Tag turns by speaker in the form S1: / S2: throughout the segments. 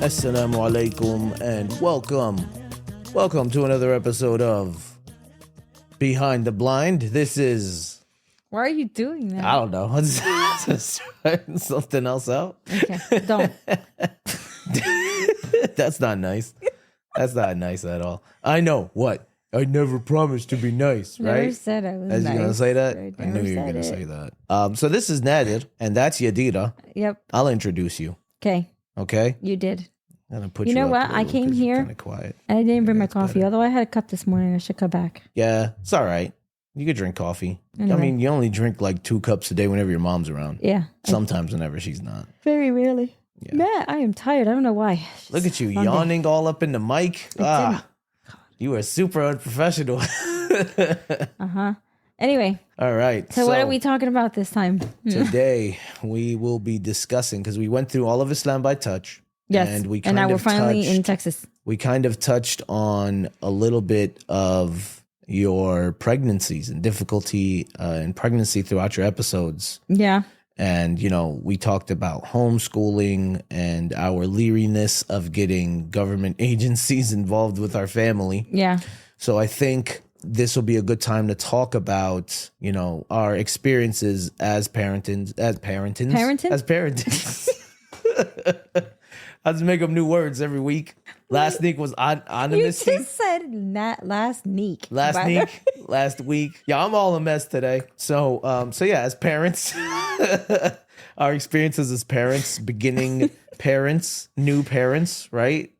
S1: Assalamu alaikum and welcome to another episode of Behind the Blind. This is...
S2: Why are you doing that?
S1: I don't know. Just trying something else out.
S2: Okay, don't.
S1: That's not nice. That's not nice at all. I know. What? I never promised to be nice, right?
S2: Never said I was
S1: As
S2: nice.
S1: you going to say that?
S2: I
S1: I knew you were
S2: never
S1: going to
S2: said
S1: say
S2: it.
S1: that. So this is Nadir, and that's Yadira.
S2: Yep.
S1: I'll introduce you,
S2: Okay,
S1: okay?
S2: you did.
S1: I'm gonna put
S2: You know
S1: up
S2: what?
S1: a
S2: I
S1: little
S2: came
S1: 'cause you're
S2: here
S1: kinda quiet.
S2: and I didn't bring my
S1: that's
S2: coffee,
S1: better.
S2: although I had a cup this morning. I should come back.
S1: Yeah, it's all right. You could drink coffee.
S2: Anyway.
S1: I mean, you only drink like 2 cups a day whenever your mom's around.
S2: Yeah.
S1: Sometimes whenever she's not.
S2: Very rarely.
S1: Yeah.
S2: Matt, I am tired. I don't know why. It's
S1: Look at you
S2: Sunday.
S1: yawning all up in the mic.
S2: I
S1: You are super unprofessional.
S2: Uh-huh. Anyway,
S1: All right.
S2: so what are we talking about this time?
S1: Today we will be discussing, because we went through all of Islam by touch.
S2: Yes.
S1: And we
S2: And now
S1: kind
S2: we're
S1: of
S2: finally in
S1: touched-
S2: Texas.
S1: We kind of touched on a little bit of your pregnancies and difficulty in pregnancy throughout your episodes.
S2: Yeah.
S1: And, you know, we talked about homeschooling and our leeriness of getting government agencies involved with our family.
S2: Yeah.
S1: So I think this will be a good time to talk about, you know, our experiences as parentins.
S2: Parenting?
S1: As parentins. I just make up new words every week. Last week was
S2: You
S1: anonymity.
S2: just said last week.
S1: Last week. Yeah, I'm all a mess today. So yeah, as parents, our experiences as parents, beginning parents, new parents, right?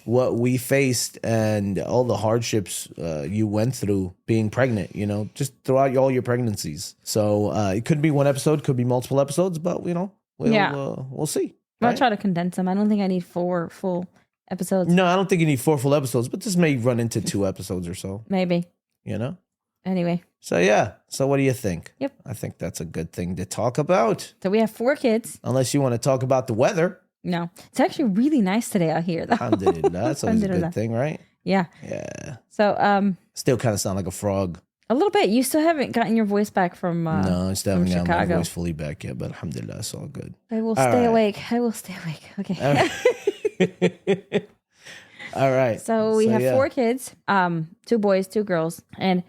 S1: What we faced and all the hardships you went through being pregnant, you know, just throughout all your pregnancies. So it could be one episode, could be multiple episodes, but you know, we'll see.
S2: I'll
S1: right?
S2: try to condense them. I don't think I need 4 full episodes.
S1: No, I don't think you need 4 full episodes, but this may run into 2 episodes or so,
S2: Maybe.
S1: you know?
S2: Anyway.
S1: So yeah. So what do you think?
S2: Yep.
S1: I think that's a good thing to talk about.
S2: So we have 4 kids.
S1: Unless you want to talk about the weather.
S2: No. It's actually really nice today out here, though.
S1: Alhamdulillah. That's always a
S2: Alhamdulillah.
S1: good thing, right?
S2: Yeah.
S1: Yeah.
S2: So
S1: Still kind of sound like a frog.
S2: a little bit. You still haven't gotten your voice back from
S1: No, I still haven't gotten my
S2: Chicago.
S1: voice fully back yet, but alhamdulillah, it's all good.
S2: I will
S1: All
S2: stay
S1: right.
S2: awake. I will stay awake. Okay.
S1: All right.
S2: So we have
S1: yeah.
S2: 4 kids, 2 boys, 2 girls. And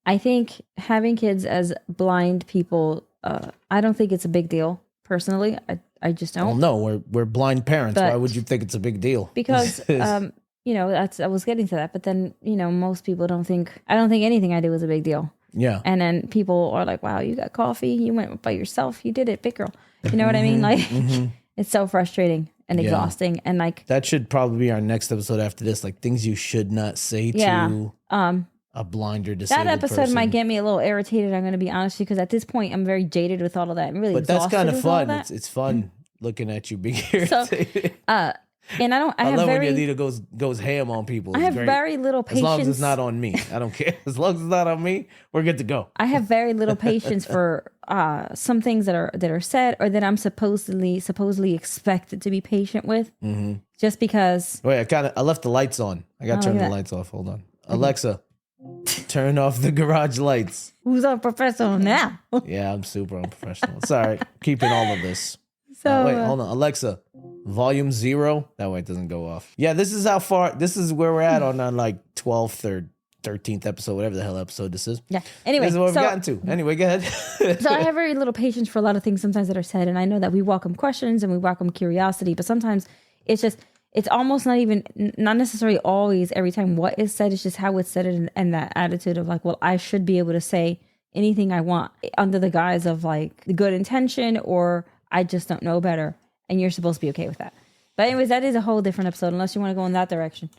S2: I think having kids as blind people, I don't think it's a big deal. Personally, I just don't.
S1: Well, no, we're blind parents.
S2: But-
S1: Why would you think it's a big deal?
S2: Because you know, I was getting to that, but then, you know, most people don't think anything I do is a big deal.
S1: Yeah.
S2: And then people are like, wow, you got coffee, you went by yourself, you did it, big girl. You know what I mean? Like it's so frustrating and
S1: Yeah.
S2: exhausting, and like
S1: That should probably be our next episode after this, like things you should not say
S2: Yeah.
S1: to a blind or
S2: that
S1: disabled
S2: episode
S1: person.
S2: might get me a little irritated, I'm going to be honest, because at this point I'm very jaded with all of that. I'm really
S1: But that's
S2: exhausted
S1: kind of
S2: with all
S1: fun.
S2: that.
S1: It's fun looking at you being
S2: So,
S1: irritated.
S2: and I
S1: I
S2: have
S1: love
S2: very
S1: when Yadira goes ham on people.
S2: I
S1: It's
S2: have
S1: great.
S2: very little
S1: As
S2: patience.
S1: long as it's not on me. I don't care. As long as it's not on me, we're good to go.
S2: I have very little patience for some things that are said or that I'm supposedly expected to be patient with, just because.
S1: Wait, I left the lights on. I got to
S2: Oh,
S1: turn
S2: look
S1: the
S2: at that.
S1: lights off. Hold on. Alexa, turn off the garage lights.
S2: Who's a professional now?
S1: Yeah, I'm super unprofessional. Sorry. Keeping all of this.
S2: So
S1: Wait, hold on. Alexa, volume 0. That way it doesn't go off. Yeah, this is where we're at on like 12th or 13th episode, whatever the hell episode this is.
S2: yeah. Anyway,
S1: This is what we've
S2: so,
S1: gotten to. Anyway, go ahead.
S2: so I have very little patience for a lot of things sometimes that are said, and I know that we welcome questions and we welcome curiosity, but sometimes it's almost not necessarily always every time what is said. It's just how it's said, and that attitude of like, well, I should be able to say anything I want under the guise of like the good intention, or I just don't know better, and you're supposed to be okay with that. But anyways, that is a whole different episode, unless you want to go in that direction.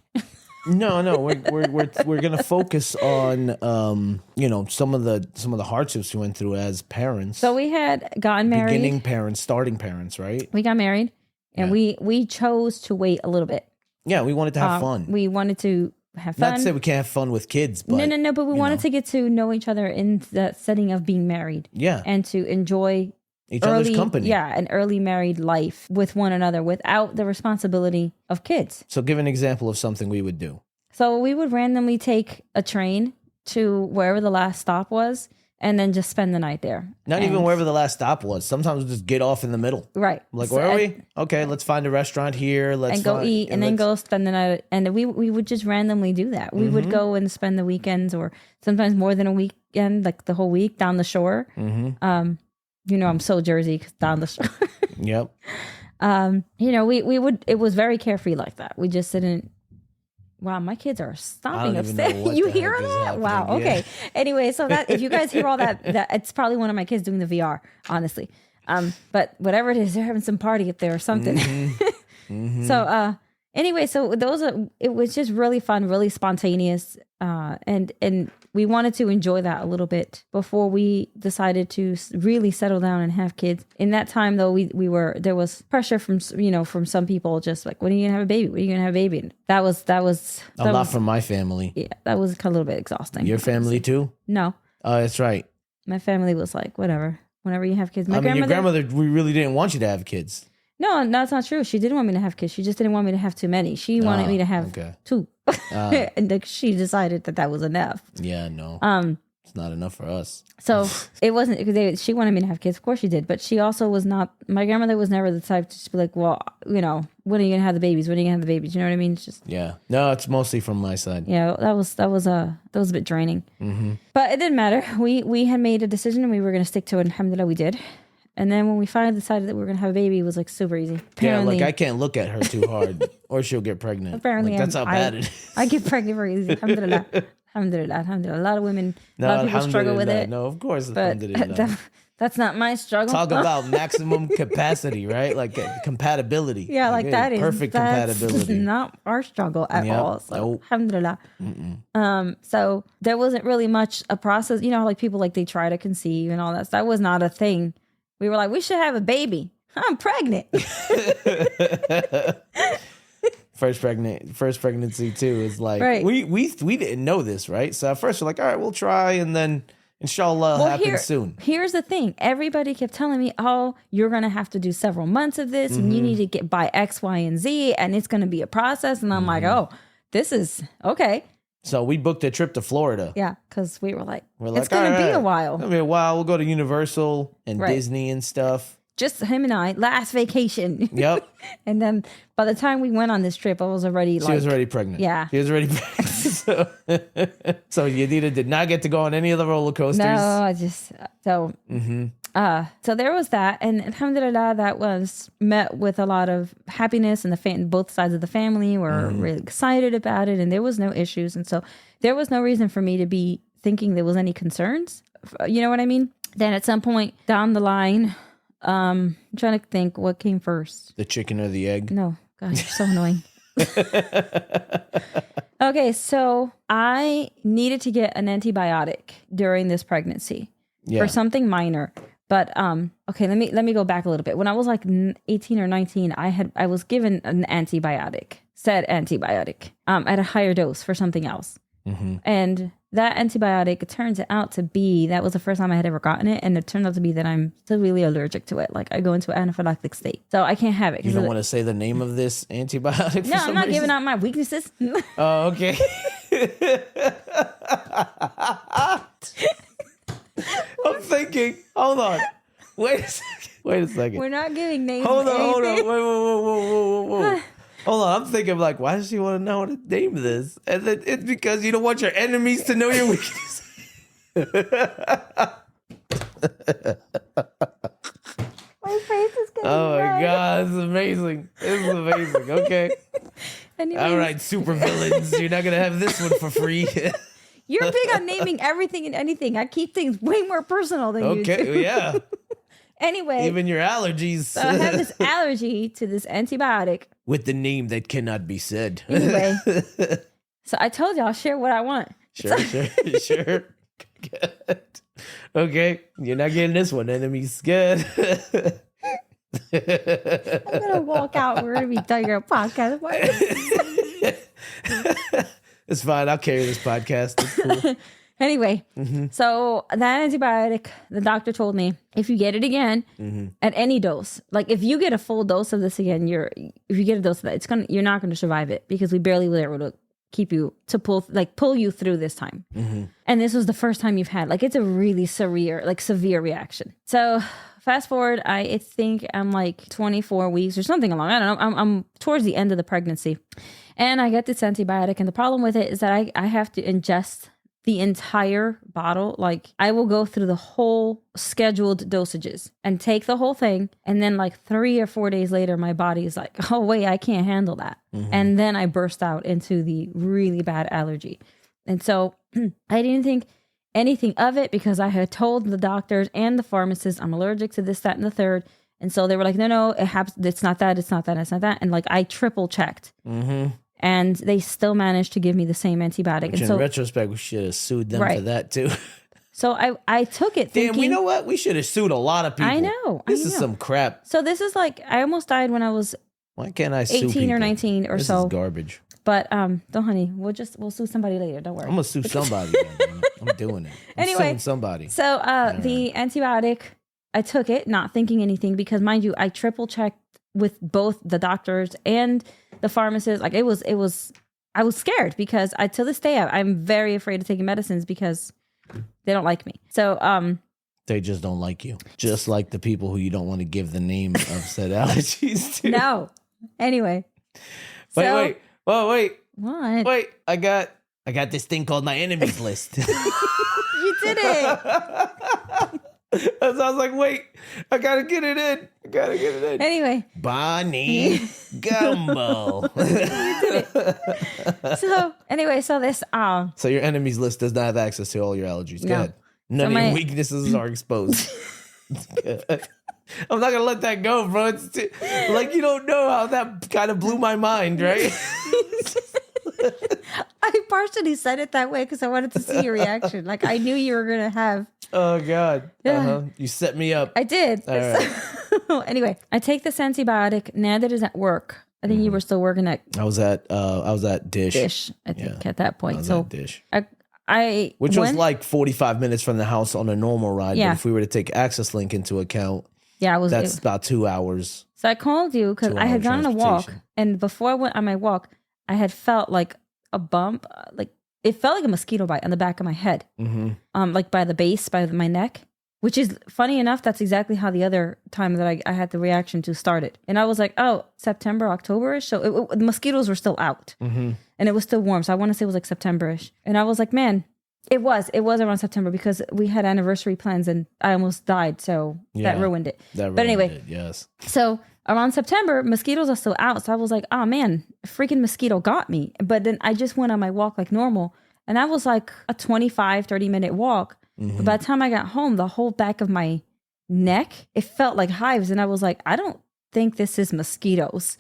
S1: No, we're gonna focus on you know, some of the hardships we went through as parents.
S2: So we had gotten married.
S1: Beginning parents, starting parents, right?
S2: We got married, and we chose to wait a little bit.
S1: Yeah, we wanted to have fun.
S2: We wanted to have fun.
S1: Not to say we can't have fun with kids, but
S2: No, but we wanted
S1: know.
S2: to get to know each other in the setting of being married.
S1: Yeah.
S2: And to enjoy
S1: each other's company.
S2: Yeah, an early married life with one another without the responsibility of kids.
S1: So give an example of something we would do.
S2: So we would randomly take a train to wherever the last stop was and then just spend the night there.
S1: Not even wherever the last stop was. Sometimes we'll just get off in the middle.
S2: Right.
S1: Like, where are we? Okay, let's find a restaurant here. Let's
S2: go eat and then go spend the night. And we would just randomly do that. We would go and spend the weekends or sometimes more than a weekend, like the whole week down the shore. You know, I'm so Jersey 'cause down the shore.
S1: Yep.
S2: You know, we would, it was very carefree like that. We just didn't. Wow, my kids are stomping upstairs. You hear that? Wow. Okay. Yeah. Anyway, so that if you guys hear all that, it's probably one of my kids doing the VR, honestly. But whatever it is, they're having some party up there or something. So anyway, so it was just really fun, really spontaneous. And we wanted to enjoy that a little bit before we decided to really settle down and have kids. In that time, though, there was pressure from some people, just like, when are you gonna have a baby? When are you gonna have a baby? And that was a lot
S1: from my family.
S2: Yeah, that was a little bit exhausting.
S1: Your family too?
S2: No.
S1: Oh, that's right.
S2: My family was like, whatever. Whenever you have kids,
S1: your grandmother, we really didn't want you to have kids.
S2: No, that's not true. She didn't want me to have kids. She just didn't want me to have too many. She wanted me to have two. And she decided that was enough.
S1: Yeah, no. It's not enough for us.
S2: So it wasn't, because she wanted me to have kids. Of course she did. But she also was not, my grandmother was never the type to just be like, well, you know, when are you going to have the babies? When are you going to have the babies? You know what I mean? It's just.
S1: Yeah. No, it's mostly from my side.
S2: Yeah, that was a bit draining. But it didn't matter. We had made a decision and we were going to stick to it. Alhamdulillah, we did. And then when we finally decided that we were going to have a baby, it was like super easy. Apparently,
S1: yeah, like I can't look at her too hard or she'll get pregnant.
S2: Apparently,
S1: like, that's how bad it is.
S2: I get pregnant very easy. Alhamdulillah. Alhamdulillah. A lot of women, a lot of people struggle with it.
S1: No, of course.
S2: But that's not my struggle.
S1: Talk about maximum capacity, right? Like compatibility.
S2: Yeah, like that is
S1: perfect compatibility.
S2: That's not our struggle at all. So, alhamdulillah. So there wasn't really much a process. You know, like people like they try to conceive and all that. That was not a thing. We were like, we should have a baby. I'm pregnant.
S1: First pregnancy too is like, right. we didn't know this, right? So at first we're like, all right, we'll try, and then inshallah happen soon.
S2: Here's the thing. Everybody kept telling me, oh, you're going to have to do several months of this and you need to get by X, Y, and Z, and it's going to be a process. And I'm like, oh, this is okay.
S1: So we booked a trip to Florida.
S2: Yeah, because we're like, it's going to be a while.
S1: It's going to be a while. We'll go to Universal and Disney and stuff.
S2: Just him and I, last vacation.
S1: Yep.
S2: And then by the time we went on this trip, I was already
S1: She was already pregnant.
S2: Yeah.
S1: She was already pregnant. So Yadira did not get to go on any of the roller coasters.
S2: No, so there was that. And alhamdulillah, that was met with a lot of happiness, and both sides of the family were really excited about it, and there was no issues. And so there was no reason for me to be thinking there was any concerns. You know what I mean? Then at some point down the line, I'm trying to think what came first.
S1: The chicken or the egg?
S2: No. God, you're so annoying. Okay, so I needed to get an antibiotic during this pregnancy for something minor. But okay, let me go back a little bit. When I was like 18 or 19, I was given an antibiotic at a higher dose for something else. And that antibiotic, it turns out to be, that was the first time I had ever gotten it, and it turned out to be that I'm severely allergic to it. Like I go into an anaphylactic state, so I can't have it.
S1: You don't want to say the name of this antibiotic?
S2: No, I'm not giving out my weaknesses.
S1: Oh, okay. I'm thinking. Hold on. Wait a second.
S2: We're not giving names.
S1: Hold on. Whoa. Hold on, I'm thinking like, why does she want to know how to name this? And then it's because you don't want your enemies to know your weakness.
S2: My face is getting
S1: Oh my
S2: red.
S1: God, it's amazing. It's amazing. Okay.
S2: Anyways.
S1: All right, super villains. You're not gonna have this one for free.
S2: You're big on naming everything and anything. I keep things way more personal than you do.
S1: Okay, yeah.
S2: Anyway.
S1: Even your allergies.
S2: So I have this allergy to this antibiotic.
S1: With the name that cannot be said.
S2: Anyway. So I told you I'll share what I want.
S1: Sure. Okay. You're not getting this one. Enemy's good.
S2: I'm going to walk out. We're going to be doing a podcast.
S1: It's fine. I'll carry this podcast. It's cool.
S2: Anyway, so that antibiotic, the doctor told me, if you get it again at any dose, like if you get a full dose of this again, if you get a dose of that, you're not going to survive it because we barely were able to keep you to pull you through this time. And this was the first time you've had, like, it's a really severe reaction. So fast forward, I think I'm like 24 weeks or something along. I don't know. I'm towards the end of the pregnancy, and I get this antibiotic. And the problem with it is that I have to ingest the entire bottle. Like, I will go through the whole scheduled dosages and take the whole thing. And then like 3 or 4 days later, my body is like, oh, wait, I can't handle that. And then I burst out into the really bad allergy. And so I didn't think anything of it because I had told the doctors and the pharmacist I'm allergic to this, that, and the third. And so they were like, no, it's not that, it's not that, it's not that. And like, I triple checked. And they still managed to give me the same antibiotic.
S1: Which
S2: and
S1: in retrospect, we should have sued them for that too.
S2: So I took it thinking...
S1: Damn, you know what? We should have sued a lot of people.
S2: I know.
S1: This is some crap.
S2: So this is like, I almost died when I was
S1: Why can't I sue
S2: 18
S1: people?
S2: or 19 or
S1: this
S2: so.
S1: This is garbage.
S2: But don't, honey, we'll sue somebody later. Don't worry.
S1: I'm going to sue somebody. I'm doing it. I'm suing somebody.
S2: So the antibiotic, I took it not thinking anything because, mind you, I triple checked with both the doctors and the pharmacist. Like, I was scared because to this day, I'm very afraid of taking medicines because they don't like me. So,
S1: they just don't like you. Just like the people who you don't want to give the name of said allergies to.
S2: No. Anyway.
S1: Wait.
S2: What?
S1: Wait, I got this thing called my enemies list.
S2: You did it.
S1: I was like, wait, I gotta get it in.
S2: Anyway.
S1: Bonnie Gumbo.
S2: So this
S1: So your enemies list does not have access to all your allergies.
S2: No.
S1: Go ahead. None of your weaknesses are exposed. I'm not gonna let that go, bro. Like, you don't know how that kind of blew my mind, right?
S2: I partially said it that way because I wanted to see your reaction. Like, I knew you were gonna have.
S1: Oh God!
S2: Yeah.
S1: You set me up.
S2: I did.
S1: All right.
S2: So, anyway, I take this antibiotic. Nadir is at work. I think you were still working at.
S1: I was at Dish.
S2: I think at that point.
S1: I was
S2: so
S1: at Dish.
S2: Which
S1: was like 45 minutes from the house on a normal ride.
S2: Yeah.
S1: But if we were to take Access Link into account, that's about 2 hours.
S2: So I called you because I had gone on a walk, and before I went on my walk, I had felt like a bump, like it felt like a mosquito bite on the back of my head, like by the base, by my neck. Which is funny enough, that's exactly how the other time that I had the reaction to started. And I was like, oh, September, October-ish. So the mosquitoes were still out. And it was still warm. So I want to say it was like September-ish. And I was like, man, it was around September because we had anniversary plans and I almost died. So that ruined it. But anyway,
S1: yes.
S2: So around September, mosquitoes are still out. So I was like, oh man, a freaking mosquito got me. But then I just went on my walk like normal. And that was like a 25, 30-minute walk. But by the time I got home, the whole back of my neck, it felt like hives. And I was like, I don't think this is mosquitoes.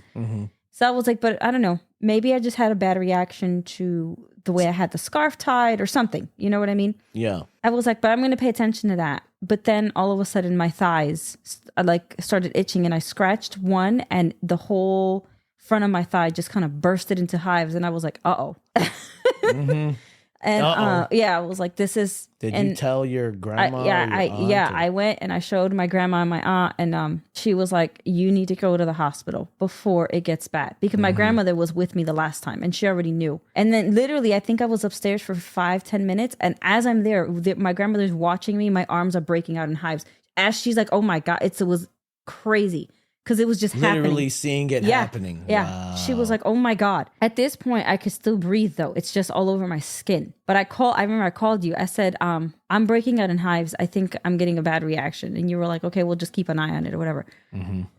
S2: So I was like, but I don't know. Maybe I just had a bad reaction to the way I had the scarf tied or something. You know what I mean?
S1: Yeah.
S2: I was like, but I'm going to pay attention to that. But then all of a sudden my thighs started itching and I scratched one and the whole front of my thigh just kind of bursted into hives. And I was like, uh-oh. And I was like, this is.
S1: Did you tell your grandma?
S2: I went and I showed my grandma and my aunt, and she was like, you need to go to the hospital before it gets bad, because my grandmother was with me the last time and she already knew. And then literally, I think I was upstairs for 5-10 minutes, and as I'm there, my grandmother's watching me. My arms are breaking out in hives. As she's like, oh my God, it was crazy. Because it was just
S1: literally
S2: happening.
S1: Seeing it happening.
S2: Yeah.
S1: Wow.
S2: She was like, oh my God. At this point, I could still breathe though. It's just all over my skin. But I remember I called you. I said, I'm breaking out in hives. I think I'm getting a bad reaction. And you were like, okay, we'll just keep an eye on it or whatever.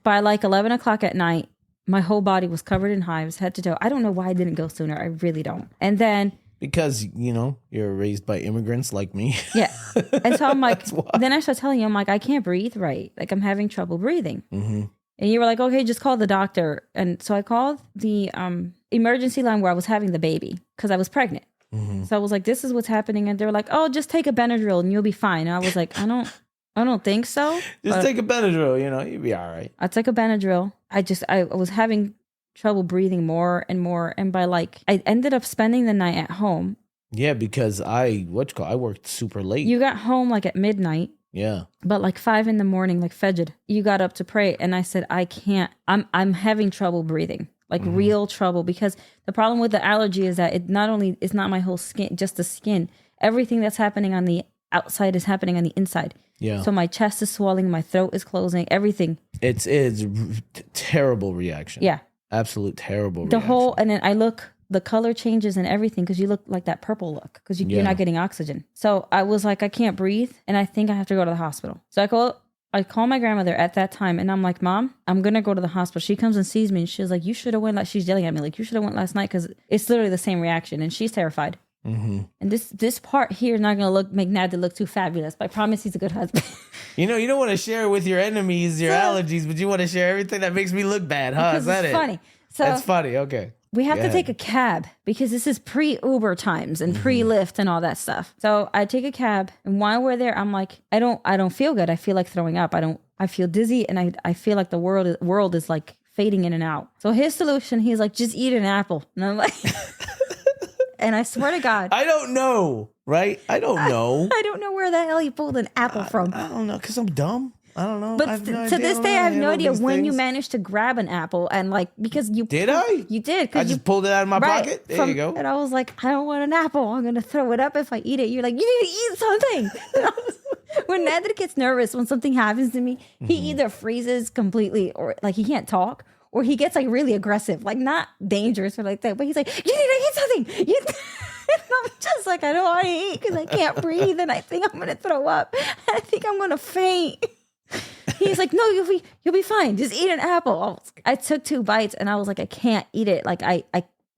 S2: By like 11 o'clock at night, my whole body was covered in hives, head to toe. I don't know why I didn't go sooner. I really don't. And then...
S1: Because, you're raised by immigrants like me.
S2: Yeah. And so I'm like, then I started telling you, I'm like, I can't breathe right. Like I'm having trouble breathing. And you were like, okay, just call the doctor. And so I called the emergency line where I was having the baby because I was pregnant. So I was like, this is what's happening. And they were like, oh, just take a Benadryl and you'll be fine. And I was like, I don't think so.
S1: Just take a Benadryl, you'll be all right.
S2: I took a Benadryl. I was having trouble breathing more and more. And by I ended up spending the night at home. Yeah,
S1: because I worked super late.
S2: You got home at midnight.
S1: Yeah.
S2: But 5 a.m, Fajr, you got up to pray. And I said, I can't, I'm having trouble breathing. like real trouble, because the problem with the allergy is that it's not my whole skin, just the skin. Everything that's happening on the outside is happening on the inside.
S1: Yeah.
S2: So my chest is swelling, my throat is closing, everything.
S1: It's terrible reaction.
S2: Yeah.
S1: Absolute terrible reaction.
S2: And then the color changes and everything, because you look like that purple look, because you're not getting oxygen. So I was like, I can't breathe, and I think I have to go to the hospital. So I call my grandmother at that time, and I'm like, Mom, I'm going to go to the hospital. She comes and sees me, and she's like, you should have went. She's yelling at me, like, you should have went last night, because it's literally the same reaction, and she's terrified. Mm-hmm. And this part here is not going to make Nadir look too fabulous, but I promise he's a good husband. You
S1: don't want to share with your enemies your allergies, but you want to share everything that makes me look bad, huh? Is that
S2: it's
S1: it?
S2: Funny. So
S1: that's funny. Okay.
S2: We have to take a cab, because this is pre-Uber times and pre-Lyft and all that stuff. So I take a cab, and while we're there, I'm like, I don't feel good. I feel like throwing up. I feel dizzy, and I feel like the world is like fading in and out. So his solution, he's like, just eat an apple. And I'm like, and I swear to God,
S1: I don't know, right? I don't know.
S2: I don't know where the hell he pulled an apple from.
S1: I don't know, because I'm dumb. I don't know.
S2: But to this day, I have no idea when you managed to grab an apple, and like, because you
S1: did.
S2: You did.
S1: I just pulled it out of my pocket. There you go.
S2: And I was like, I don't want an apple. I'm gonna throw it up if I eat it. You're like, you need to eat something. When Nadir gets nervous when something happens to me, he either freezes completely, or like he can't talk, or he gets like really aggressive, like not dangerous or like that, but he's like, you need to eat something. And I'm just like, I don't want to eat because I can't breathe, and I think I'm gonna throw up. I think I'm gonna faint. He's like, no, you'll be fine. Just eat an apple. I took 2 bites, and I was like, I can't eat it. Like I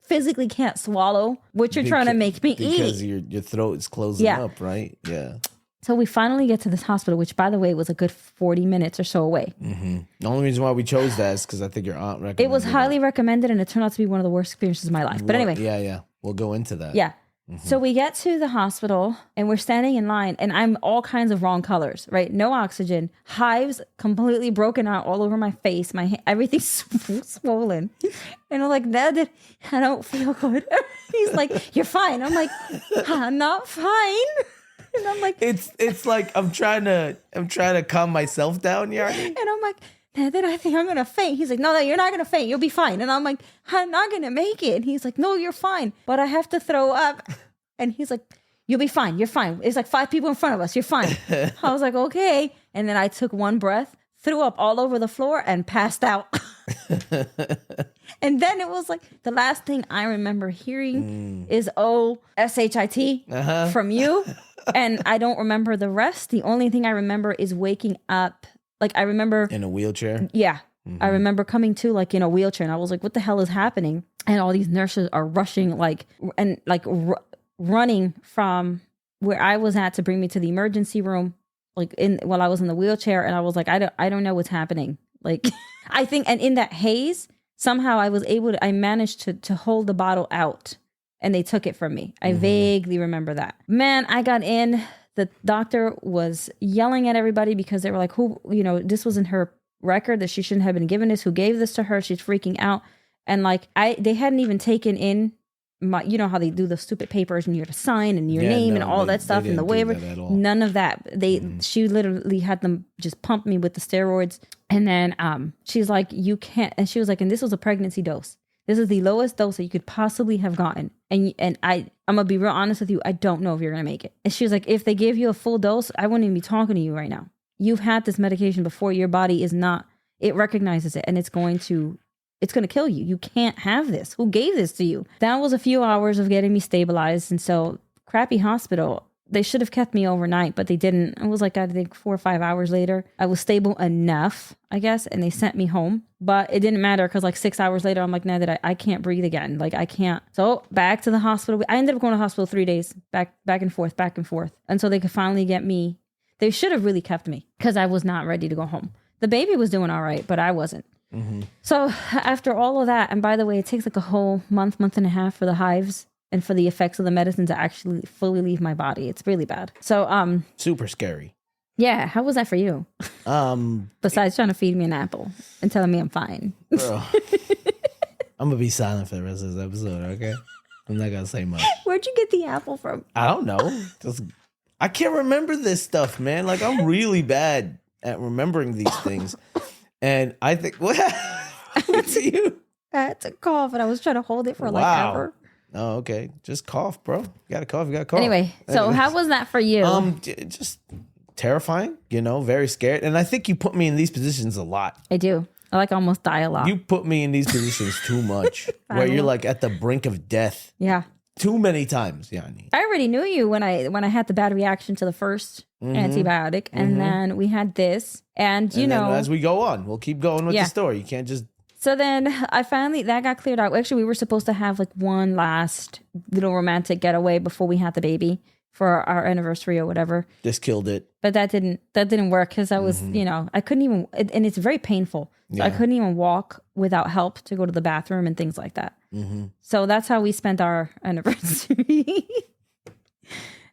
S2: physically can't swallow what you're trying to make me eat.
S1: Because your throat is closing up, right? Yeah.
S2: So we finally get to this hospital, which, by the way, was a good 40 minutes or so away.
S1: Mm-hmm. The only reason why we chose that is because I think your aunt recommended it.
S2: It was highly recommended, and it turned out to be one of the worst experiences of my life. But anyway.
S1: Yeah. We'll go into that.
S2: Yeah. Mm-hmm. So we get to the hospital, and we're standing in line, and I'm all kinds of wrong colors, right? No oxygen, hives completely broken out all over my face, everything's swollen. And I'm like, Nadir, I don't feel good. He's like, you're fine. I'm like, I'm not fine. And I'm like,
S1: it's like I'm trying to calm myself down, Yardi.
S2: And I'm like, Nadir, I think I'm gonna faint. He's like, no, you're not gonna faint. You'll be fine. And I'm like, I'm not gonna make it. And he's like, no, you're fine, but I have to throw up. And he's like, you'll be fine. You're fine. It's like 5 people in front of us. You're fine. I was like, okay. And then I took one breath, threw up all over the floor, and passed out. And then it was like, the last thing I remember hearing is, oh, SHIT from you. And I don't remember the rest. The only thing I remember is waking up. Like, I remember
S1: in a wheelchair.
S2: Yeah. Mm-hmm. I remember coming to, like, in a wheelchair, and I was like, what the hell is happening? And all these nurses are rushing, running from where I was at to bring me to the emergency room, like while I was in the wheelchair. And I was like, I don't know what's happening. Like, I think, and in that haze, somehow I managed to hold the bottle out, and they took it from me. I vaguely remember that. Man, I got in. The doctor was yelling at everybody because they were like, this wasn't her record, that she shouldn't have been given this. Who gave this to her? She's freaking out. And like, they hadn't even taken in my, how they do the stupid papers and you have to sign and your name and all that stuff and the waiver. None of that. She literally had them just pump me with the steroids. And then she's like, you can't. And she was like, and this was a pregnancy dose. This is the lowest dose that you could possibly have gotten. And I'm going to be real honest with you. I don't know if you're going to make it. And she was like, if they gave you a full dose, I wouldn't even be talking to you right now. You've had this medication before. Your body it recognizes it, and it's going to kill you. You can't have this. Who gave this to you? That was a few hours of getting me stabilized. And so, crappy hospital. They should have kept me overnight, but they didn't. It was like, I think 4 or 5 hours later, I was stable enough, I guess, and they sent me home. But it didn't matter, because like 6 hours later, I'm like, nah, that I can't breathe again. Like, I can't. So back to the hospital. I ended up going to the hospital 3 days, back and forth. And so they could finally get me. They should have really kept me, because I was not ready to go home. The baby was doing all right, but I wasn't. Mm-hmm. So after all of that, and by the way, it takes like a whole month and a half for the hives and for the effects of the medicine to actually fully leave my body. It's really bad. So
S1: super scary.
S2: Yeah, how was that for you? Besides trying to feed me an apple and telling me I'm fine.
S1: Bro, I'm gonna be silent for the rest of this episode, okay? I'm not gonna say much.
S2: Where'd you get the apple from?
S1: I don't know. I can't remember this stuff, man. Like, I'm really bad at remembering these things. And I think, what to you?
S2: I had to cough, and I was trying to hold it for like
S1: Wow.
S2: ever.
S1: Oh, okay. Just cough, bro. You gotta cough. You gotta cough.
S2: Anyway, so how was that for you?
S1: Just terrifying. Very scared. And I think you put me in these positions a lot.
S2: I do. I like almost die a lot.
S1: You put me in these positions too much, where you're like at the brink of death.
S2: Yeah.
S1: Too many times, Yanni.
S2: I already knew you when I had the bad reaction to the first antibiotic, and then we had this, and you know,
S1: as we go on, we'll keep going with the story. You can't just.
S2: So then that got cleared out. Actually, we were supposed to have like one last little romantic getaway before we had the baby for our anniversary or whatever.
S1: Just killed it.
S2: But that didn't work because I was, I couldn't even, and it's very painful. So I couldn't even walk without help to go to the bathroom and things like that. So that's how we spent our anniversary.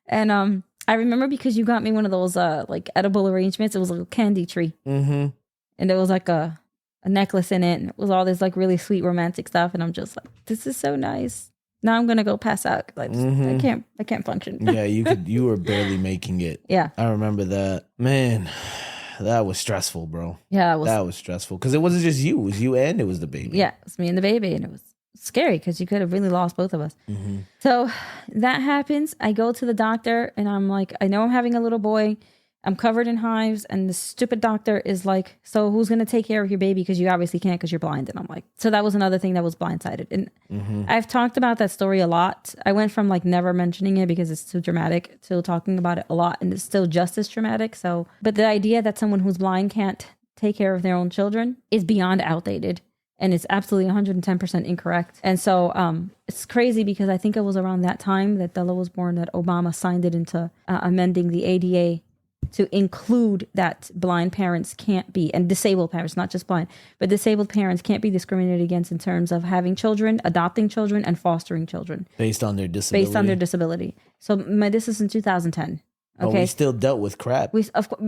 S2: And I remember because you got me one of those like edible arrangements. It was a little candy tree. And there was like a necklace in it, and it was all this like really sweet romantic stuff. And I'm just like, this is so nice. Now I'm gonna go pass out. Like I can't function.
S1: Yeah, you were barely making it.
S2: Yeah,
S1: I remember that. Man, that was stressful, bro.
S2: Yeah,
S1: that was stressful because it wasn't just you; it was you and it was the baby.
S2: Yeah, it was me and the baby, and it was scary because you could have really lost both of us. So that happens. I go to the doctor, and I'm like, I know I'm having a little boy. I'm covered in hives, and the stupid doctor is like, so who's going to take care of your baby? Because you obviously can't because you're blind. And I'm like, so that was another thing that was blindsided. And I've talked about that story a lot. I went from like never mentioning it because it's too dramatic to talking about it a lot, and it's still just as traumatic. So, but the idea that someone who's blind can't take care of their own children is beyond outdated. And it's absolutely 110% incorrect. And so it's crazy because I think it was around that time that Bella was born that Obama signed it into amending the ADA to include that blind parents can't be, and disabled parents, not just blind, but disabled parents can't be discriminated against in terms of having children, adopting children, and fostering children.
S1: Based on their disability.
S2: So this is in 2010. Okay.
S1: But we still dealt with crap.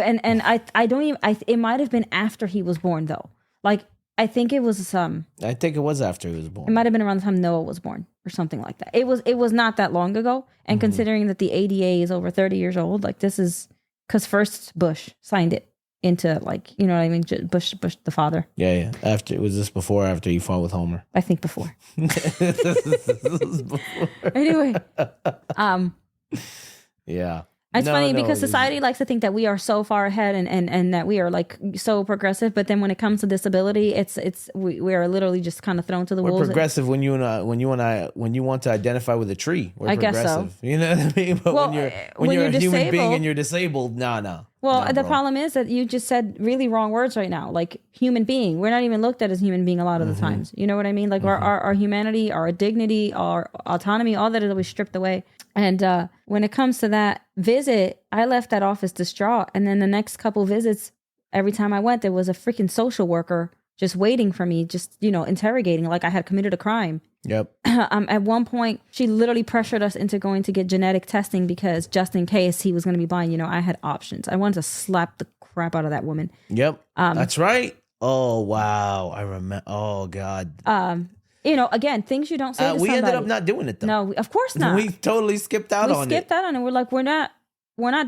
S2: And I don't even, it might have been after he was born though. Like, I think it was
S1: I think it was after he was born.
S2: It might have been around the time Noah was born or something like that. It was not that long ago. And considering that the ADA is over 30 years old, like this is because first Bush signed it into like, you know what I mean? Bush the father.
S1: Yeah. After, was this before or after you fought with Homer?
S2: I think before. Anyway,
S1: yeah.
S2: It's funny because society likes to think that we are so far ahead and that we are like so progressive, but then when it comes to disability, we are literally just kind of thrown to the wolves.
S1: We're progressive when you want to identify with a tree. We're progressive.
S2: Guess so.
S1: You know what I mean? But when you're a human being and you're disabled, no.
S2: Well, the problem is that you just said really wrong words right now. Like human being, we're not even looked at as human being a lot of the times. You know what I mean? Like our humanity, our dignity, our autonomy, all that is always stripped away. And when it comes to that visit, I left that office distraught. And then the next couple visits, every time I went, there was a freaking social worker just waiting for me, just, interrogating like I had committed a crime.
S1: Yep.
S2: At one point, she literally pressured us into going to get genetic testing because just in case he was going to be blind, I had options. I wanted to slap the crap out of that woman.
S1: Yep. That's right. Oh, wow. I remember. Oh, God.
S2: Again, things you don't say to
S1: we
S2: somebody.
S1: ended up not doing it though.
S2: No, of course not.
S1: We totally skipped out on it.
S2: We skipped out on it. We're like, we're not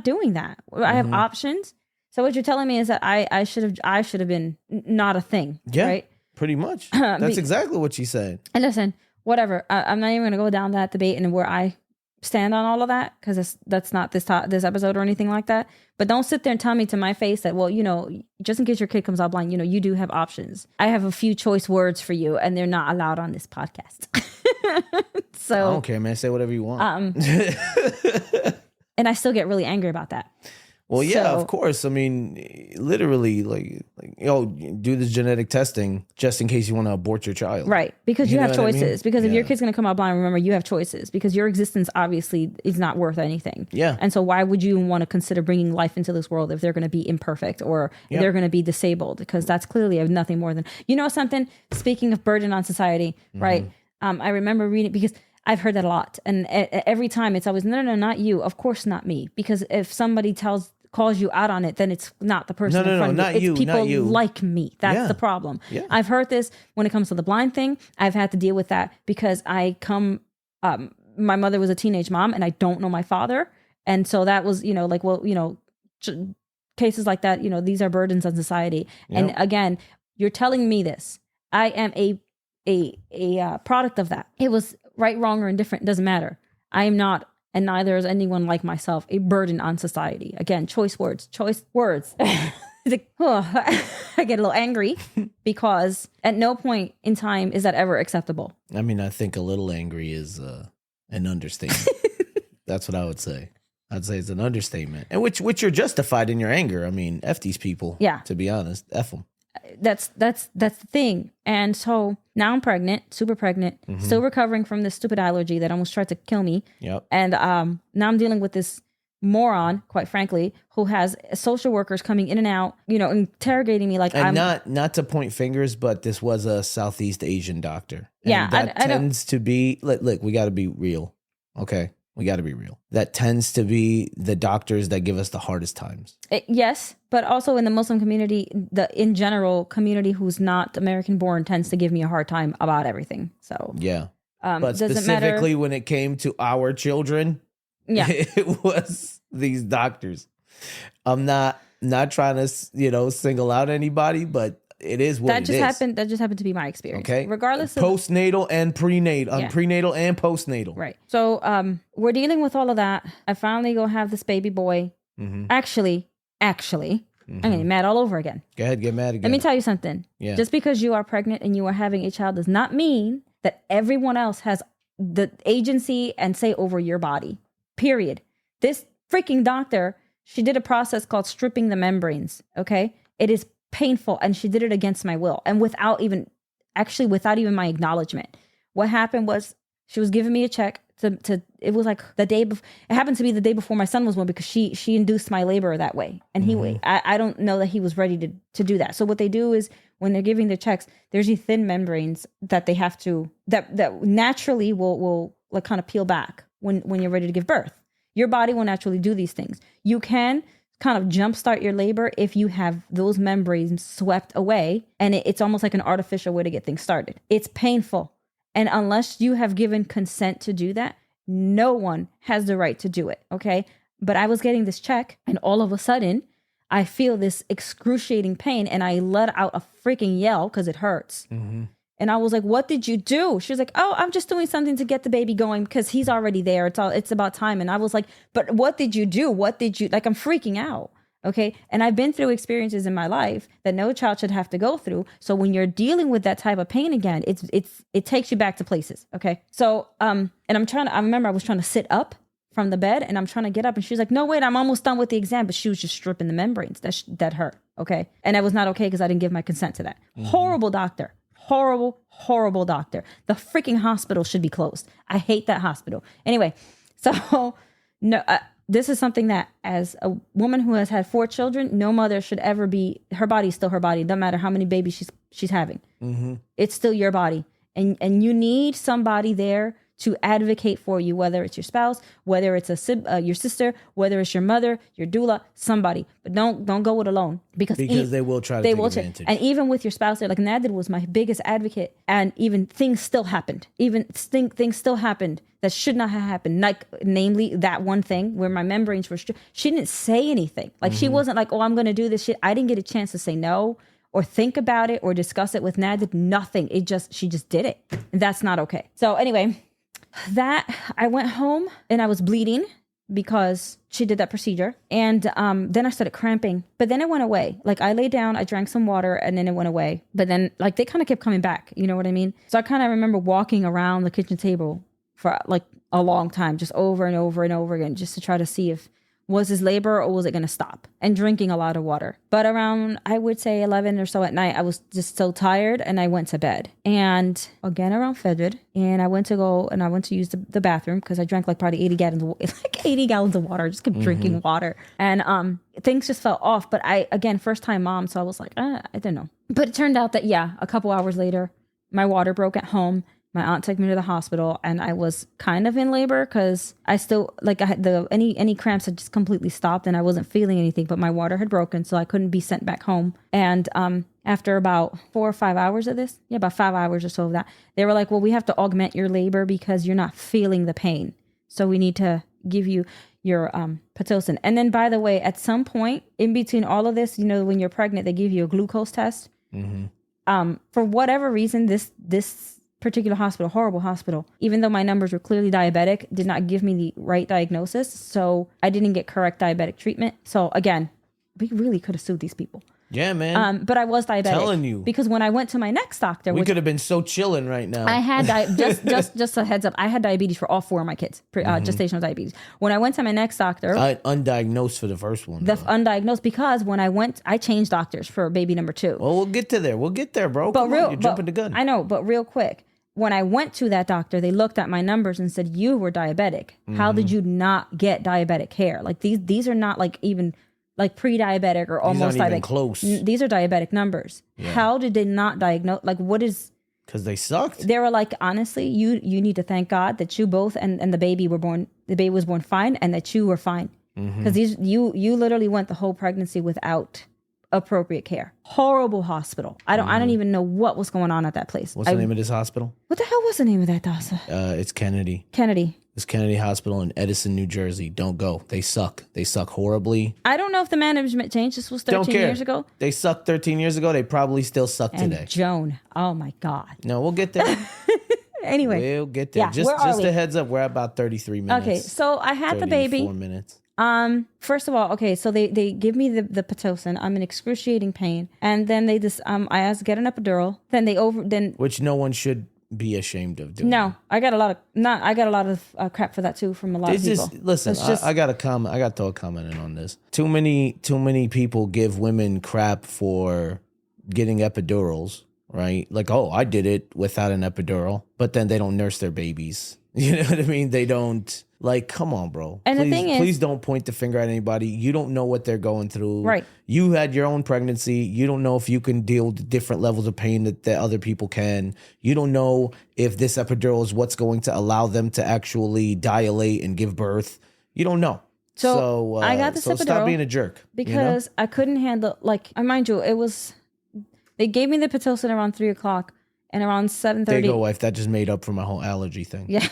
S2: doing that. I have options. So what you're telling me is that I should have been not a thing.
S1: Yeah,
S2: right?
S1: Pretty much. That's exactly what she said.
S2: And listen, whatever. I'm not even going to go down that debate and where I stand on all of that because that's not this episode or anything like that. But don't sit there and tell me to my face that, well, just in case your kid comes out blind, you do have options. I have a few choice words for you, and they're not allowed on this podcast. So
S1: I don't care, man. Say whatever you want.
S2: And I still get really angry about that.
S1: Well, yeah, of course. I mean, literally, like, do this genetic testing just in case you want to abort your child.
S2: Right. Because you have choices. I mean? Because if your kid's going to come out blind, remember, you have choices. Because your existence, obviously, is not worth anything.
S1: Yeah.
S2: And so why would you want to consider bringing life into this world if they're going to be imperfect or if they're going to be disabled? Because that's clearly nothing more than... something? Speaking of burden on society, right? I remember reading... Because... I've heard that a lot. And every time it's always, no, not you. Of course, not me. Because if somebody calls you out on it, then it's not the person in front of you. It's people like me. That's the problem. Yeah. I've heard this when it comes to the blind thing. I've had to deal with that because my mother was a teenage mom and I don't know my father. And so that was, cases like that, these are burdens on society. Yep. And again, you're telling me this. I am a a product of that. It was right, wrong, or indifferent. Doesn't matter. I am not, and neither is anyone like myself, a burden on society. Again, choice words. I get a little angry because at no point in time is that ever acceptable.
S1: I mean, I think a little angry is an understatement. That's what I would say. I'd say it's an understatement, and which you're justified in your anger. I mean, F these people.
S2: Yeah.
S1: To be honest, F them.
S2: That's the thing. And so now I'm pregnant, super pregnant, still recovering from this stupid allergy that almost tried to kill me.
S1: Yep.
S2: And now I'm dealing with this moron, quite frankly, who has social workers coming in and out, interrogating me like
S1: and
S2: I'm
S1: not to point fingers, but this was a Southeast Asian doctor. And
S2: Yeah,
S1: that tends to be look, we got to be real. Okay. We got to be real. That tends to be the doctors that give us the hardest times.
S2: Yes, but also in the Muslim community, in general community who's not American born tends to give me a hard time about everything. So
S1: yeah, but
S2: doesn't
S1: specifically
S2: matter.
S1: when it came to our children,
S2: Yeah,
S1: it was these doctors. I'm not trying to single out anybody, but it is what
S2: that just happened. That just happened to be my experience.
S1: Okay,
S2: regardless of
S1: postnatal and prenatal, prenatal and postnatal.
S2: Right. So we're dealing with all of that. I finally go have this baby boy. Actually, I'm getting mad all over again.
S1: Go ahead, get mad again.
S2: Let me tell you something.
S1: Yeah.
S2: Just because you are pregnant and you are having a child does not mean that everyone else has the agency and say over your body. Period. This freaking doctor, she did a process called stripping the membranes. Okay. It is painful, and she did it against my will and without even my acknowledgement. What happened was she was giving me a check to it was like the day before. It happened to be the day before my son was born because she induced my labor that way, and I don't know that he was ready to do that. So what they do is when they're giving the checks, there's these thin membranes that they have to that naturally will like kind of peel back when you're ready to give birth. Your body will naturally do these things. You can kind of jumpstart your labor if you have those membranes swept away, and it's almost like an artificial way to get things started. It's painful, and unless you have given consent to do that, no one has the right to do it. Okay, but I was getting this check, and all of a sudden I feel this excruciating pain, and I let out a freaking yell because it hurts. And I was like, what did you do? She was like, oh, I'm just doing something to get the baby going because he's already there. It's about time. And I was like, but what did you do? I'm freaking out. Okay. And I've been through experiences in my life that no child should have to go through. So when you're dealing with that type of pain again, it takes you back to places. Okay. So, and I remember I was trying to sit up from the bed and I'm trying to get up, and she's like, no, wait, I'm almost done with the exam. But she was just stripping the membranes that hurt. Okay. And that was not okay because I didn't give my consent to that. Horrible doctor. Horrible doctor. The freaking hospital should be closed. I hate that hospital. Anyway, so no, this is something that as a woman who has had 4 children, no mother should ever be, her body is still her body. Doesn't matter how many babies she's having. It's still your body. And you need somebody there to advocate for you, whether it's your spouse, whether it's your sister, whether it's your mother, your doula, somebody. But don't go it alone because
S1: they will try to take advantage.
S2: And even with your spouse, like Nadir was my biggest advocate, and even things still happened. Things still happened that should not have happened. Like namely that one thing where my membranes were she didn't say anything. Like she wasn't like, oh, I'm going to do this shit. I didn't get a chance to say no or think about it or discuss it with Nadir. Nothing. She just did it. And that's not okay. So anyway, that I went home and I was bleeding because she did that procedure. And then I started cramping, but then it went away. Like I laid down, I drank some water, and then it went away. But then like they kind of kept coming back. You know what I mean? So I kind of remember walking around the kitchen table for like a long time, just over and over and over again, just to try to see if was this labor or was it going to stop, and drinking a lot of water. But around, I would say 11 or so at night, I was just so tired and I went to bed. And again, around Fajr, and I went to use the bathroom because I drank like probably 80 gallons of water. I just kept drinking water. And things just fell off. But first time mom. So I was like, I don't know. But it turned out that, a couple hours later, my water broke at home. My aunt took me to the hospital, and I was kind of in labor because I still I had any cramps had just completely stopped, and I wasn't feeling anything. But my water had broken, so I couldn't be sent back home. And after about 4 or 5 hours of this, about 5 hours or so of that, they were like, "Well, we have to augment your labor because you're not feeling the pain, so we need to give you your Pitocin." And then, by the way, at some point in between all of this, when you're pregnant, they give you a glucose test. For whatever reason, this particular hospital, horrible hospital, even though my numbers were clearly diabetic, did not give me the right diagnosis. So I didn't get correct diabetic treatment. So again, we really could have sued these people.
S1: Yeah, man.
S2: But I was diabetic.
S1: Telling you.
S2: Because when I went to my next doctor,
S1: we could have been so chilling right now.
S2: I had just a heads up. I had diabetes for all 4 of my kids, gestational diabetes. When I went to my next doctor,
S1: undiagnosed for the first one.
S2: Undiagnosed, because when I changed doctors for baby number 2.
S1: Well, we'll get to there. We'll get there, bro.
S2: But
S1: you're jumping the gun.
S2: I know, but real quick. When I went to that doctor, they looked at my numbers and said, "You were diabetic. How did you not get diabetic care? Like these are not like even like pre-diabetic or almost diabetic. Even
S1: close.
S2: These are diabetic numbers. Yeah. How did they not diagnose? Like, what is?"
S1: Because they sucked.
S2: They were like, honestly, you need to thank God that you both and the baby were born. The baby was born fine, and that you were fine. Because you literally went the whole pregnancy without appropriate care. Horrible hospital. I don't even know what was going on at that place.
S1: What's the name of this hospital?
S2: What the hell was the name of that, Dasa?
S1: It's Kennedy. It's Kennedy Hospital in Edison, New Jersey. Don't go. They suck. They suck horribly.
S2: I don't know if the management changed. This was 13 years ago.
S1: They sucked 13 years ago. They probably still suck today.
S2: Joan. Oh my God.
S1: No, we'll get there.
S2: Anyway.
S1: We'll get there.
S2: Yeah,
S1: just a heads up. We're at about 33 minutes.
S2: Okay. So I had the baby.
S1: 4 minutes.
S2: First of all, okay, so they give me the Pitocin. I'm in excruciating pain, and then they just I asked to get an epidural. Then
S1: which no one should be ashamed of doing.
S2: No, I got a lot of crap for that too from a lot of people.
S1: Listen, I got a comment. I got to throw a comment in on this. Too many people give women crap for getting epidurals, right? Like, oh, I did it without an epidural, but then they don't nurse their babies. You know what I mean? They don't. Like, come on, bro.
S2: And the thing is,
S1: please don't point the finger at anybody. You don't know what they're going through.
S2: Right.
S1: You had your own pregnancy. You don't know if you can deal with different levels of pain that other people can. You don't know if this epidural is what's going to allow them to actually dilate and give birth. You don't know. So
S2: I got this epidural.
S1: Stop being a jerk.
S2: Because I couldn't handle, mind you, they gave me the Pitocin around 3:00 and around 7:30.
S1: There you go, wife. That just made up for my whole allergy thing.
S2: Yeah.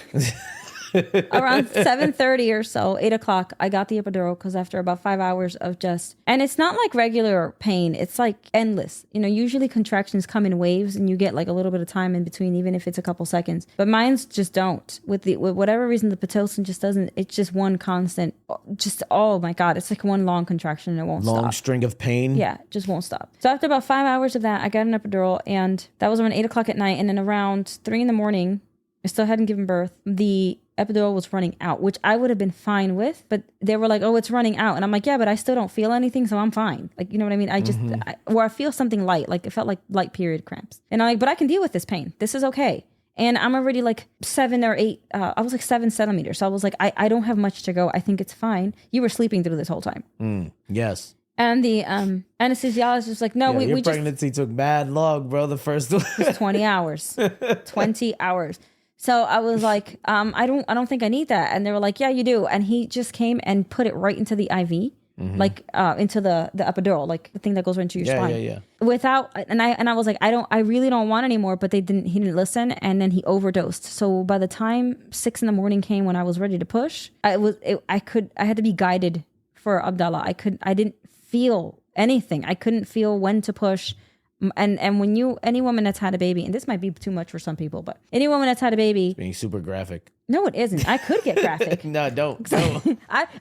S2: Around 7:30 or so, 8:00, I got the epidural because after about 5 hours of and it's not like regular pain. It's like endless. Usually contractions come in waves and you get like a little bit of time in between, even if it's a couple seconds. But mine's just don't. With whatever reason, the Pitocin just doesn't. It's just one constant. Oh my God, it's like one long contraction and it won't stop.
S1: Long string of pain.
S2: Yeah, just won't stop. So after about 5 hours of that, I got an epidural, and that was around 8:00 at night. And then around 3 a.m, I still hadn't given birth. The epidural was running out, which I would have been fine with, but they were like, "Oh, it's running out," and I'm like, "Yeah, but I still don't feel anything, so I'm fine." Like, you know what I mean? I just, I feel something light, like it felt like light period cramps, and I'm like, "But I can deal with this pain. This is okay." And I'm already like 7 or 8. I was like 7 centimeters, so I was like, I don't have much to go. I think it's fine. You were sleeping through this whole time.
S1: Yes.
S2: And the anesthesiologist was like, "No,
S1: yeah, your pregnancy took mad long, bro. The first one.
S2: 20 hours, 20 hours." So I was like, I don't think I need that. And they were like, "Yeah, you do." And he just came and put it right into the IV, like into the epidural, like the thing that goes right into your spine.
S1: Yeah.
S2: Without, and I was like, I really don't want anymore. But he didn't listen, and then he overdosed. So by the time 6 a.m. came, when I was ready to push, I had to be guided for Abdallah. I didn't feel anything. I couldn't feel when to push. And when any woman that's had a baby, and this might be too much for some people, but any woman that's had a baby,
S1: being super graphic.
S2: No, it isn't. I could get graphic.
S1: No, don't.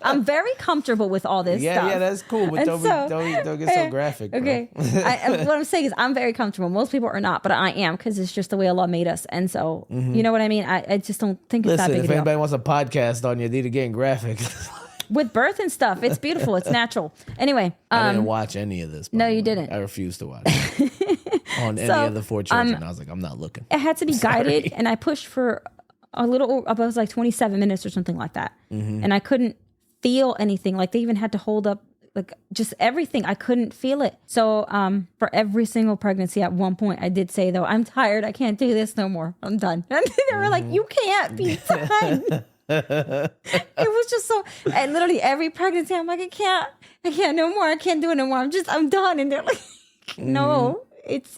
S2: I'm very comfortable with all this stuff.
S1: Yeah, that's cool, but don't get so graphic.
S2: Okay. What I'm saying is I'm very comfortable. Most people are not, but I am, because it's just the way Allah made us. And so, you know what I mean? I just don't think it's that big a deal.
S1: If anybody wants a podcast on you, need to get graphic.
S2: With birth and stuff. It's beautiful. It's natural. Anyway.
S1: I didn't watch any of this.
S2: No, you didn't.
S1: I refused to watch it. On any of the 4 children. I was like, I'm not looking.
S2: It had to be guided, and I pushed for a little, it was like 27 minutes or something like that. And I couldn't feel anything. Like, they even had to hold up, like, just everything. I couldn't feel it. So for every single pregnancy, at one point, I did say, though, "I'm tired. I can't do this no more. I'm done." And they were like, "You can't be done." It was just so, and literally every pregnancy I'm like, I can't no more. I can't do it no more. I'm done. And they're like, "No,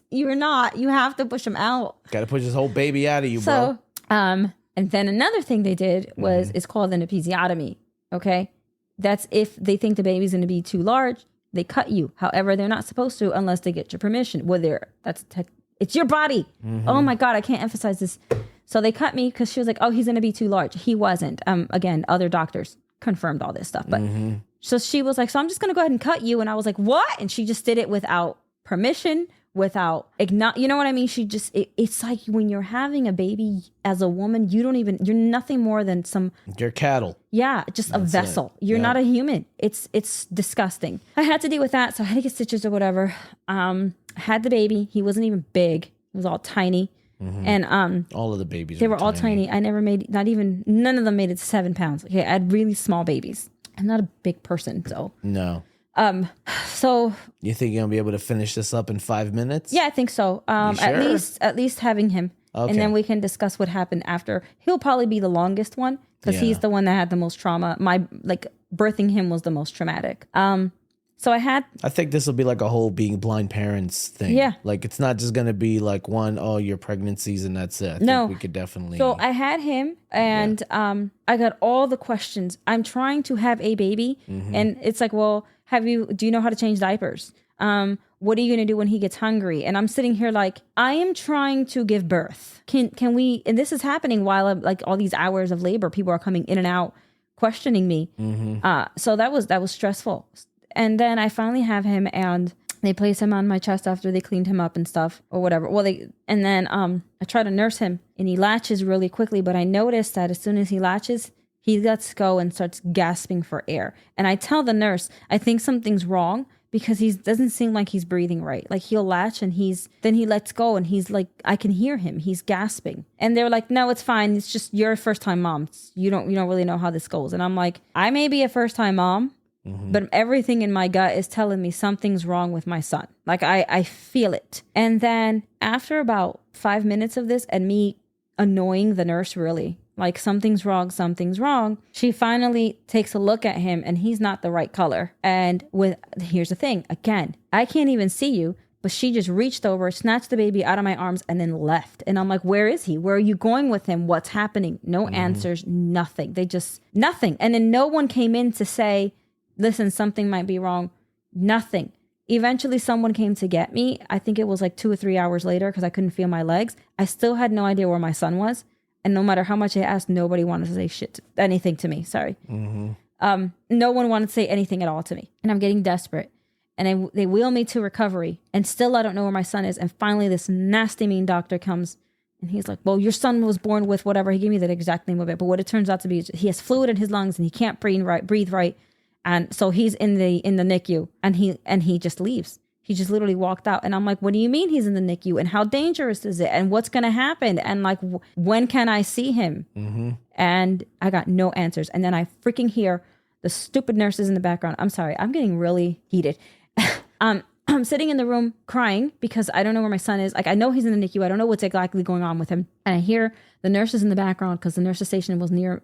S2: you're not. You have to push them out.
S1: Got to push this whole baby out of you, bro."
S2: And then another thing they did was, it's called an episiotomy. Okay. That's if they think the baby's going to be too large, they cut you. However, they're not supposed to unless they get your permission. Well, that's It's your body. Oh my God, I can't emphasize this. So they cut me because she was like, oh, he's going to be too large. He wasn't. Again, other doctors confirmed all this stuff. But so she was like, so I'm just going to go ahead and cut you. And I was like, what? And she just did it without permission, without, you know what I mean? She just, it's like when you're having a baby as a woman, you're nothing more than
S1: you're cattle.
S2: Yeah, just a vessel. You're not a human. It's disgusting. I had to deal with that. So I had to get stitches or whatever. Had the baby. He wasn't even big. He was all tiny. And
S1: all of the babies,
S2: they were all tiny. I never made, none of them made it to 7 pounds. Okay, I had really small babies. I'm not a big person, so.
S1: No.
S2: So.
S1: You think you're gonna be able to finish this up in 5 minutes?
S2: Yeah, I think so.
S1: Sure?
S2: At least having him. Okay. And then we can discuss what happened after. He'll probably be the longest one because he's the one that had the most trauma. Birthing him was the most traumatic. So I
S1: think this will be like a whole being blind parents thing.
S2: Yeah.
S1: Like it's not just going to be like your pregnancies and that's it. I think we could definitely.
S2: So I had him and I got all the questions. I'm trying to have a baby and it's like, well, do you know how to change diapers? What are you going to do when he gets hungry? And I'm sitting here like, I am trying to give birth. Can we, and this is happening while I'm like all these hours of labor, people are coming in and out questioning me. So that was stressful. And then I finally have him and they place him on my chest after they cleaned him up and stuff or whatever. And then I try to nurse him and he latches really quickly. But I noticed that as soon as he latches, he lets go and starts gasping for air. And I tell the nurse, I think something's wrong because he doesn't seem like he's breathing right. Like he'll latch and then he lets go and he's like, I can hear him. He's gasping. And they're like, no, it's fine. It's just you're a first time mom. You don't really know how this goes. And I'm like, I may be a first time mom. But everything in my gut is telling me something's wrong with my son. Like I feel it. And then after about 5 minutes of this and me annoying the nurse really, like something's wrong. She finally takes a look at him and he's not the right color. And here's the thing, again, I can't even see you, but she just reached over, snatched the baby out of my arms and then left. And I'm like, where is he? Where are you going with him? What's happening? No answers, nothing. Nothing. And then no one came in to say, listen, something might be wrong. Nothing. Eventually, someone came to get me. I think it was like 2 or 3 hours later because I couldn't feel my legs. I still had no idea where my son was. And no matter how much I asked, nobody wanted to say anything to me. Sorry. No one wanted to say anything at all to me. And I'm getting desperate. And they wheel me to recovery. And still, I don't know where my son is. And finally, this nasty, mean doctor comes. And he's like, well, your son was born with whatever. He gave me that exact name of it. But what it turns out to be, he has fluid in his lungs and he can't breathe right. And so he's in the NICU and he just leaves. He just literally walked out. And I'm like, what do you mean he's in the NICU? And how dangerous is it? And what's going to happen? And like, when can I see him? And I got no answers. And then I freaking hear the stupid nurses in the background. I'm sorry. I'm getting really heated. I'm sitting in the room crying because I don't know where my son is. Like, I know he's in the NICU. I don't know what's exactly going on with him. And I hear the nurses in the background because the nurse's station was near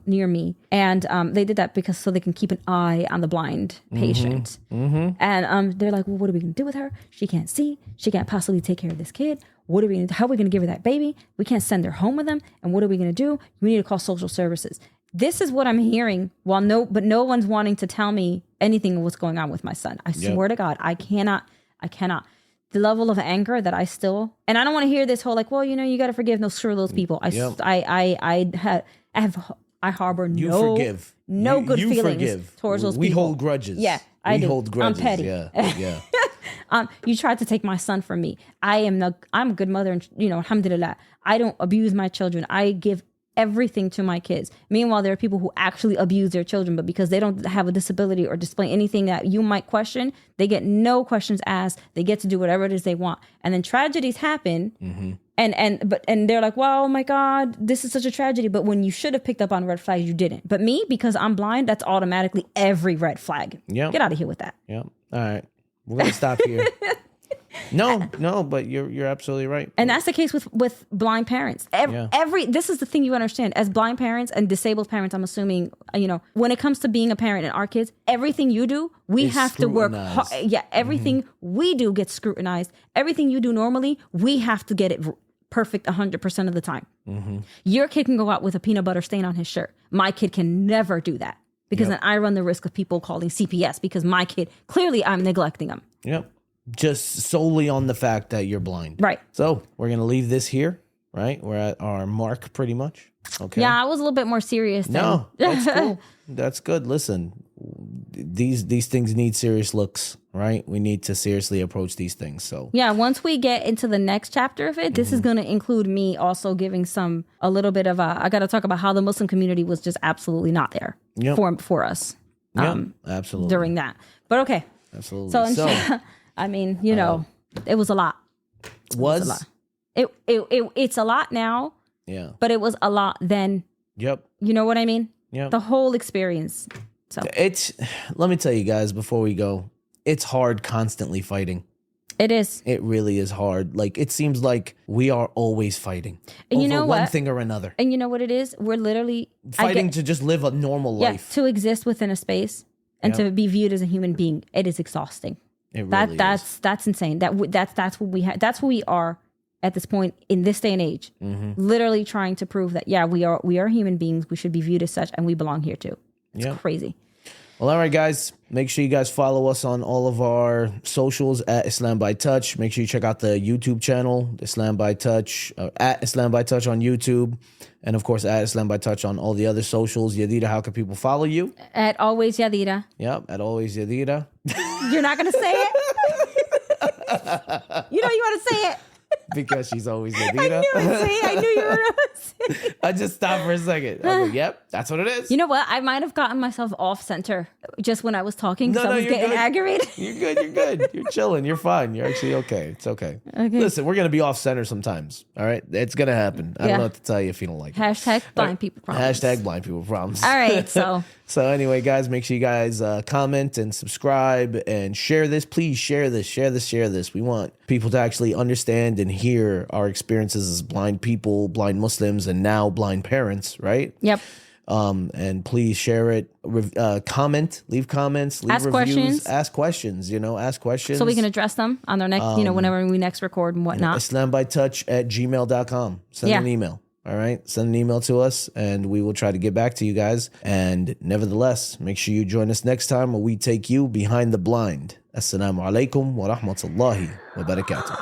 S2: me. And they did that so they can keep an eye on the blind patient. And they're like, well, what are we going to do with her? She can't see. She can't possibly take care of this kid. How are we going to give her that baby? We can't send her home with them. And what are we going to do? We need to call social services. This is what I'm hearing. But no one's wanting to tell me anything of what's going on with my son. I swear to God, I cannot. The level of anger that I still, and I don't want to hear this whole like, well, you got to forgive. No, screw those people. I harbor no good feelings towards those people.
S1: We hold grudges.
S2: Yeah,
S1: we hold grudges.
S2: I'm petty.
S1: Yeah.
S2: You tried to take my son from me. I'm a good mother, and alhamdulillah. I don't abuse my children. I give everything to my kids. Meanwhile, there are people who actually abuse their children, but because they don't have a disability or display anything that you might question, they get no questions asked. They get to do whatever it is they want. And then tragedies happen. And they're like, well, oh my God, this is such a tragedy. But when you should have picked up on red flags, you didn't. But me, because I'm blind, that's automatically every red flag. Get out of here with that.
S1: Yeah. All right. We're going to stop here. No, but you're absolutely right.
S2: And that's the case with blind parents. This is the thing you understand. As blind parents and disabled parents, I'm assuming, when it comes to being a parent and our kids, everything you do, we have to work hard. Yeah, everything we do gets scrutinized. Everything you do normally, we have to get it perfect 100% of the time. Your kid can go out with a peanut butter stain on his shirt. My kid can never do that because then I run the risk of people calling CPS because my kid, clearly I'm neglecting them.
S1: Yep. just solely on the fact that you're blind.
S2: Right.
S1: So we're going to leave this here, right? We're at our mark pretty much. Okay.
S2: Yeah, I was a little bit more serious.
S1: No, that's cool. That's good. Listen, these things need serious looks, right? We need to seriously approach these things. So
S2: yeah, once we get into the next chapter of it, this is going to include me also giving a little bit of I got to talk about how the Muslim community was just absolutely not there for us.
S1: Absolutely.
S2: During that. But okay.
S1: Absolutely.
S2: So I mean, it was a lot.
S1: Was
S2: a lot. It's a lot now.
S1: Yeah.
S2: But it was a lot then.
S1: Yep.
S2: You know what I mean?
S1: Yep.
S2: The whole experience. So
S1: let me tell you guys before we go, it's hard constantly fighting.
S2: It is.
S1: It really is hard. Like, it seems like we are always fighting
S2: and
S1: over one thing or another.
S2: And you know what it is? We're literally
S1: fighting to just live a normal life.
S2: To exist within a space and to be viewed as a human being. It is exhausting.
S1: It really is.
S2: That's insane. That's what we have. That's what we are at this point in this day and age. Literally trying to prove that we are human beings. We should be viewed as such, and we belong here too. It's crazy.
S1: Well, all right, guys. Make sure you guys follow us on all of our socials at Islam by Touch. Make sure you check out the YouTube channel, Islam by Touch, at Islam by Touch on YouTube. And, of course, at Islam by Touch on all the other socials. Yadira, how can people follow you?
S2: At Always Yadira.
S1: Yep, at Always Yadira.
S2: You're not going to say it? You want to say it.
S1: Because she's always Nadir.
S2: I knew you were going to say it.
S1: I just stopped for a second. I was like, yep, that's what it is.
S2: You know what? I might have gotten myself off center just when I was talking because I was getting aggravated.
S1: You're good. You're chilling. You're fine. You're actually okay. It's okay. Listen, we're going to be off center sometimes. All right? It's going to happen. I don't know what to tell you if you don't like it.
S2: Hashtag blind people problems.
S1: Hashtag blind people problems.
S2: All right.
S1: So anyway, guys, make sure you guys comment and subscribe and share this. Please share this. We want people to actually understand and hear our experiences as blind people, blind Muslims, and now blind parents, right?
S2: Yep.
S1: And please share it. Comment, leave comments, leave reviews, ask questions. Ask questions
S2: so we can address them on their next, whenever we next record and whatnot.
S1: islambytouch@gmail.com. Send an email. All right. Send an email to us and we will try to get back to you guys. And nevertheless, make sure you join us next time where we take you behind the blind. Assalamu alaikum wa rahmatullahi wa barakatuh.